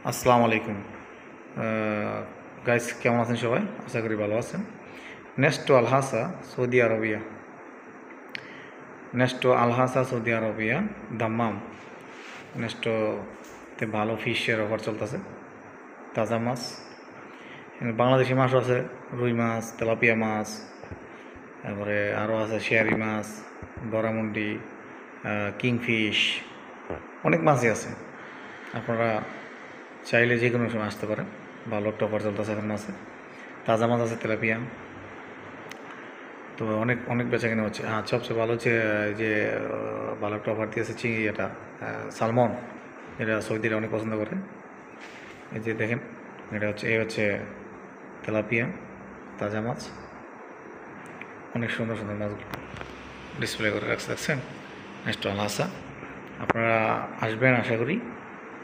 আসসালামু আলাইকুম গাইস, কেমন আছেন সবাই? আশা করি ভালো আছেন। Nesto Alhasa Saudi Arabia, Nesto Alhasa Saudi Arabia Dammam. নেস্টোতে ভালো ফিশের অফার চলতেছে, তাজা মাছ, বাংলাদেশি মাছও আছে, রুই মাছ, তেলাপিয়া মাছ, তারপরে আরও আছে শেয়ারি মাছ, বরামুন্ডি, কিংফিশ, অনেক মাছই আছে। আপনারা চাইলে যে কোনো সময় আসতে পারেন। ভালো একটা অফার চলতেছে এখন মাছে, তাজা মাছ আছে, তেলাপিয়া। তো অনেক অনেক বেচা কেনা হচ্ছে। সবচেয়ে ভালো হচ্ছে যে ভালো একটা অফার দিয়েছে এটা সালমন, এটা সৌদিরা অনেক পছন্দ করে। এই যে দেখেন, এই হচ্ছে তেলাপিয়া, তাজা মাছ, অনেক সুন্দর সুন্দর মাছগুলো ডিসপ্লে করে রাখছে, দেখছেন? নেক্সট আল আসা, আপনারা আসবেন আশা করি।